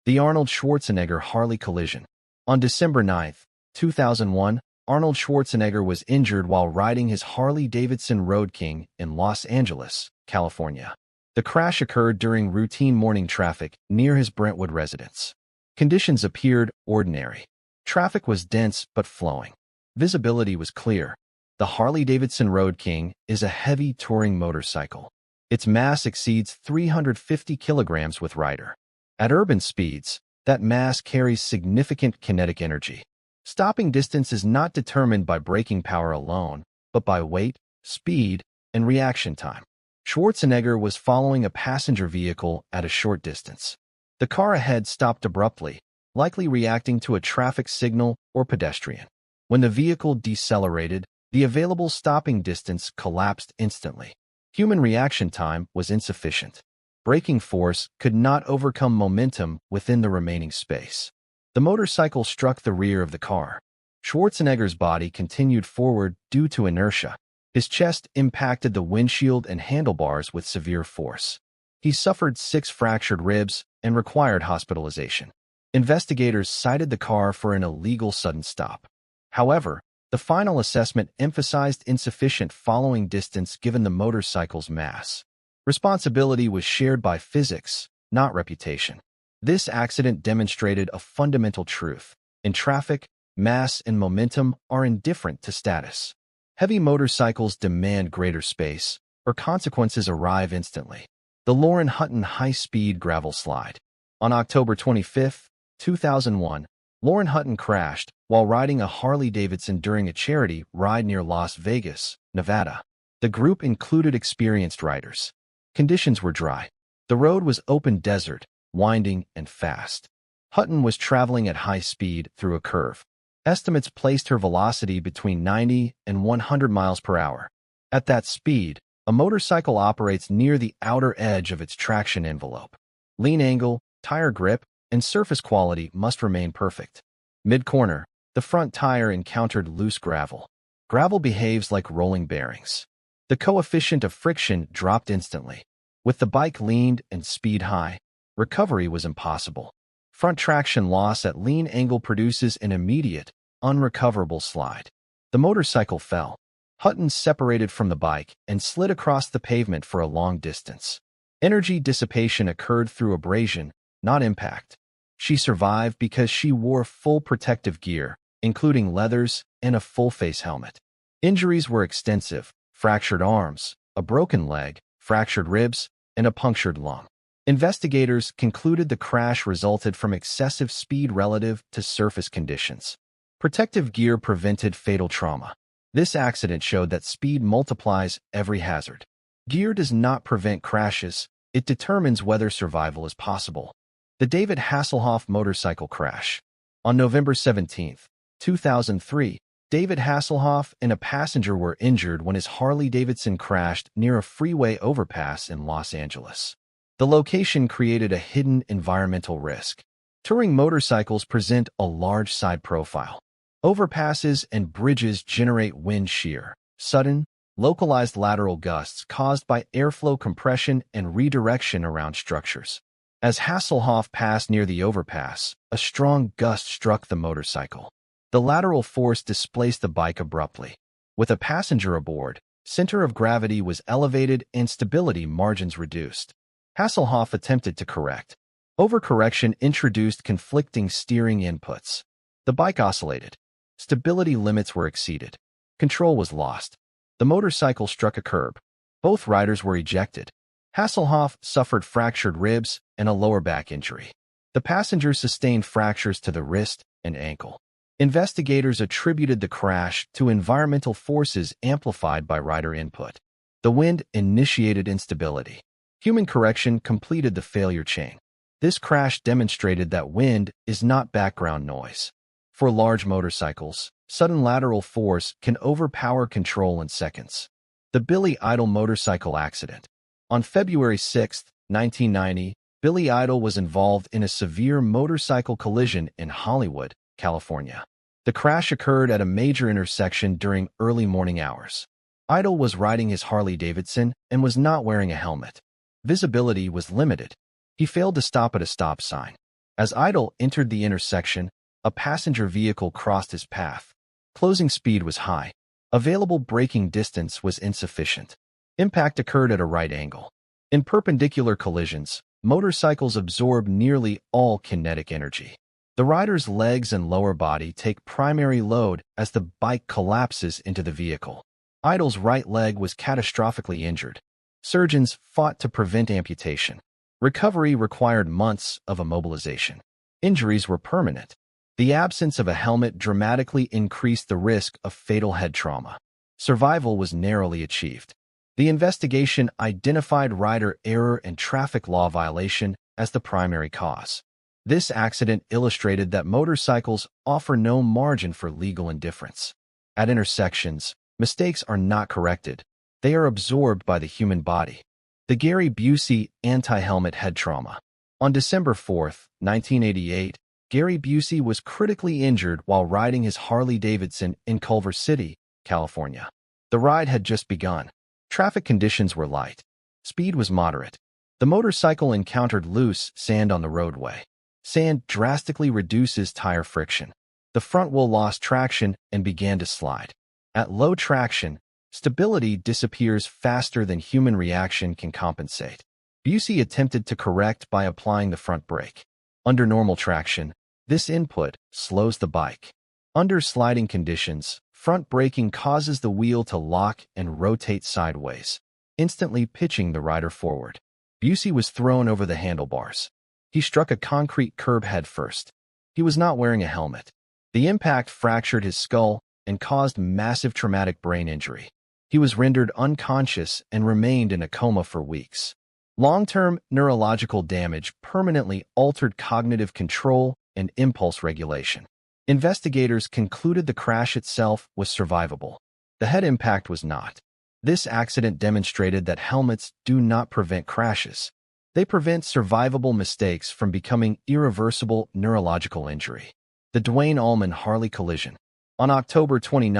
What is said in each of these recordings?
The Arnold Schwarzenegger Harley collision. On December 9, 2001, Arnold Schwarzenegger was injured while riding his Harley Davidson Road King in Los Angeles, California. The crash occurred during routine morning traffic near his Brentwood residence. Conditions appeared ordinary. Traffic was dense but flowing. Visibility was clear. The Harley Davidson Road King is a heavy touring motorcycle. Its mass exceeds 350 kilograms with rider. At urban speeds, that mass carries significant kinetic energy. Stopping distance is not determined by braking power alone, but by weight, speed, and reaction time. Schwarzenegger was following a passenger vehicle at a short distance. The car ahead stopped abruptly, likely reacting to a traffic signal or pedestrian. When the vehicle decelerated, the available stopping distance collapsed instantly. Human reaction time was insufficient. Braking force could not overcome momentum within the remaining space. The motorcycle struck the rear of the car. Schwarzenegger's body continued forward due to inertia. His chest impacted the windshield and handlebars with severe force. He suffered 6 fractured ribs and required hospitalization. Investigators cited the car for an illegal sudden stop. However, the final assessment emphasized insufficient following distance given the motorcycle's mass. Responsibility was shared by physics, not reputation. This accident demonstrated a fundamental truth. In traffic, mass and momentum are indifferent to status. Heavy motorcycles demand greater space, or consequences arrive instantly. The Lauren Hutton high-speed gravel slide. On October 25, 2001, Lauren Hutton crashed while riding a Harley Davidson during a charity ride near Las Vegas, Nevada. The group included experienced riders. Conditions were dry. The road was open desert, winding, and fast. Hutton was traveling at high speed through a curve. Estimates placed her velocity between 90 and 100 miles per hour. At that speed, a motorcycle operates near the outer edge of its traction envelope. Lean angle, tire grip, and surface quality must remain perfect. Mid-corner, the front tire encountered loose gravel. Gravel behaves like rolling bearings. The coefficient of friction dropped instantly. With the bike leaned and speed high, recovery was impossible. Front traction loss at lean angle produces an immediate, unrecoverable slide. The motorcycle fell. Hutton separated from the bike and slid across the pavement for a long distance. Energy dissipation occurred through abrasion, not impact. She survived because she wore full protective gear, including leathers and a full-face helmet. Injuries were extensive: fractured arms, a broken leg, fractured ribs, and a punctured lung. Investigators concluded the crash resulted from excessive speed relative to surface conditions. Protective gear prevented fatal trauma. This accident showed that speed multiplies every hazard. Gear does not prevent crashes, it determines whether survival is possible. The David Hasselhoff motorcycle crash. On November 17, 2003, David Hasselhoff and a passenger were injured when his Harley Davidson crashed near a freeway overpass in Los Angeles. The location created a hidden environmental risk. Touring motorcycles present a large side profile. Overpasses and bridges generate wind shear, sudden, localized lateral gusts caused by airflow compression and redirection around structures. As Hasselhoff passed near the overpass, a strong gust struck the motorcycle. The lateral force displaced the bike abruptly. With a passenger aboard, center of gravity was elevated and stability margins reduced. Hasselhoff attempted to correct. Overcorrection introduced conflicting steering inputs. The bike oscillated. Stability limits were exceeded. Control was lost. The motorcycle struck a curb. Both riders were ejected. Hasselhoff suffered fractured ribs and a lower back injury. The passenger sustained fractures to the wrist and ankle. Investigators attributed the crash to environmental forces amplified by rider input. The wind initiated instability. Human correction completed the failure chain. This crash demonstrated that wind is not background noise. For large motorcycles, sudden lateral force can overpower control in seconds. The Billy Idol motorcycle accident. On February 6, 1990, Billy Idol was involved in a severe motorcycle collision in Hollywood, California. The crash occurred at a major intersection during early morning hours. Idol was riding his Harley Davidson and was not wearing a helmet. Visibility was limited. He failed to stop at a stop sign. As Idle entered the intersection, a passenger vehicle crossed his path. Closing speed was high. Available braking distance was insufficient. Impact occurred at a right angle. In perpendicular collisions, motorcycles absorb nearly all kinetic energy. The rider's legs and lower body take primary load as the bike collapses into the vehicle. Idle's right leg was catastrophically injured. Surgeons fought to prevent amputation. Recovery required months of immobilization. Injuries were permanent. The absence of a helmet dramatically increased the risk of fatal head trauma. Survival was narrowly achieved. The investigation identified rider error and traffic law violation as the primary cause. This accident illustrated that motorcycles offer no margin for legal indifference. At intersections, mistakes are not corrected. They are absorbed by the human body. The Gary Busey anti-helmet head trauma. On December 4, 1988, Gary Busey was critically injured while riding his Harley Davidson in Culver City, California. The ride had just begun. Traffic conditions were light. Speed was moderate. The motorcycle encountered loose sand on the roadway. Sand drastically reduces tire friction. The front wheel lost traction and began to slide. At low traction, stability disappears faster than human reaction can compensate. Busey attempted to correct by applying the front brake. Under normal traction, this input slows the bike. Under sliding conditions, front braking causes the wheel to lock and rotate sideways, instantly pitching the rider forward. Busey was thrown over the handlebars. He struck a concrete curb head first. He was not wearing a helmet. The impact fractured his skull and caused massive traumatic brain injury. He was rendered unconscious and remained in a coma for weeks. Long-term neurological damage permanently altered cognitive control and impulse regulation. Investigators concluded the crash itself was survivable. The head impact was not. This accident demonstrated that helmets do not prevent crashes. They prevent survivable mistakes from becoming irreversible neurological injury. The Duane Allman Harley collision. On October 29,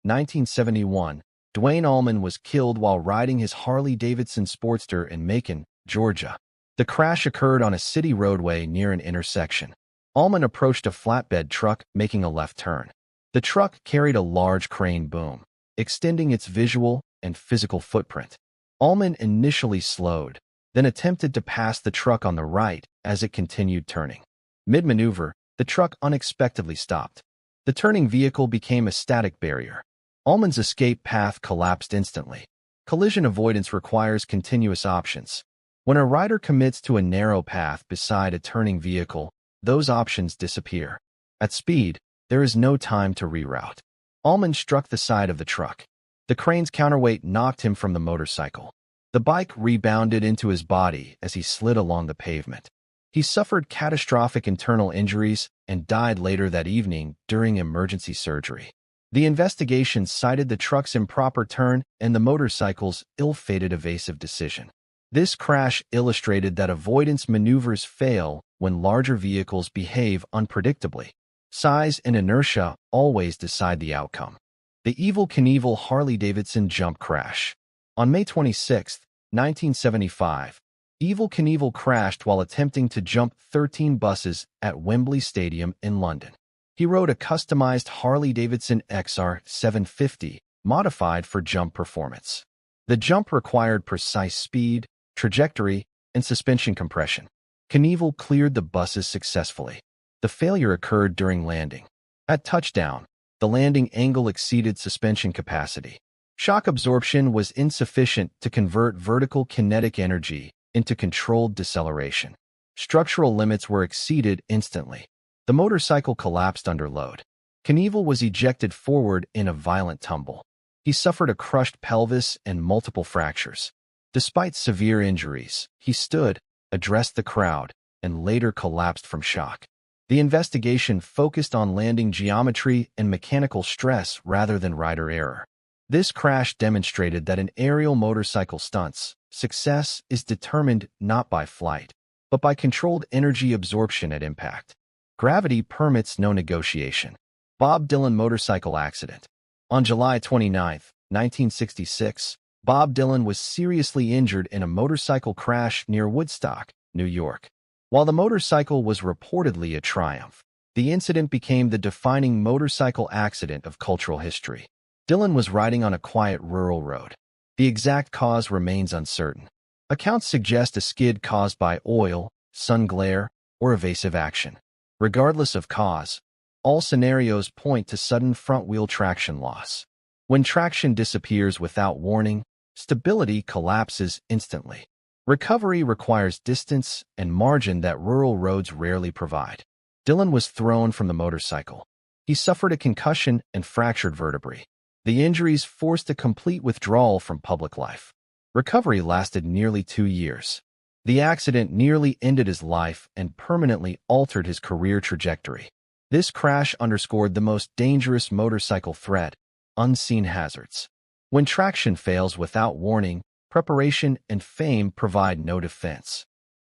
1971, Duane Allman was killed while riding his Harley Davidson Sportster in Macon, Georgia. The crash occurred on a city roadway near an intersection. Allman approached a flatbed truck making a left turn. The truck carried a large crane boom, extending its visual and physical footprint. Allman initially slowed, then attempted to pass the truck on the right as it continued turning. Mid-maneuver, the truck unexpectedly stopped. The turning vehicle became a static barrier. Allman's escape path collapsed instantly. Collision avoidance requires continuous options. When a rider commits to a narrow path beside a turning vehicle, those options disappear. At speed, there is no time to reroute. Allman struck the side of the truck. The crane's counterweight knocked him from the motorcycle. The bike rebounded into his body as he slid along the pavement. He suffered catastrophic internal injuries and died later that evening during emergency surgery. The investigation cited the truck's improper turn and the motorcycle's ill-fated evasive decision. This crash illustrated that avoidance maneuvers fail when larger vehicles behave unpredictably. Size and inertia always decide the outcome. The Evel Knievel Harley-Davidson jump crash. On May 26, 1975, Evel Knievel crashed while attempting to jump 13 buses at Wembley Stadium in London. He rode a customized Harley-Davidson XR 750, modified for jump performance. The jump required precise speed, trajectory, and suspension compression. Knievel cleared the buses successfully. The failure occurred during landing. At touchdown, the landing angle exceeded suspension capacity. Shock absorption was insufficient to convert vertical kinetic energy into controlled deceleration. Structural limits were exceeded instantly. The motorcycle collapsed under load. Knievel was ejected forward in a violent tumble. He suffered a crushed pelvis and multiple fractures. Despite severe injuries, he stood, addressed the crowd, and later collapsed from shock. The investigation focused on landing geometry and mechanical stress rather than rider error. This crash demonstrated that in aerial motorcycle stunts, success is determined not by flight, but by controlled energy absorption at impact. Gravity permits no negotiation. Bob Dylan motorcycle accident. On July 29, 1966, Bob Dylan was seriously injured in a motorcycle crash near Woodstock, New York. While the motorcycle was reportedly a triumph, the incident became the defining motorcycle accident of cultural history. Dylan was riding on a quiet rural road. The exact cause remains uncertain. Accounts suggest a skid caused by oil, sun glare, or evasive action. Regardless of cause, all scenarios point to sudden front-wheel traction loss. When traction disappears without warning, stability collapses instantly. Recovery requires distance and margin that rural roads rarely provide. Dylan was thrown from the motorcycle. He suffered a concussion and fractured vertebrae. The injuries forced a complete withdrawal from public life. Recovery lasted nearly 2 years. The accident nearly ended his life and permanently altered his career trajectory. This crash underscored the most dangerous motorcycle threat: unseen hazards. When traction fails without warning, preparation and fame provide no defense.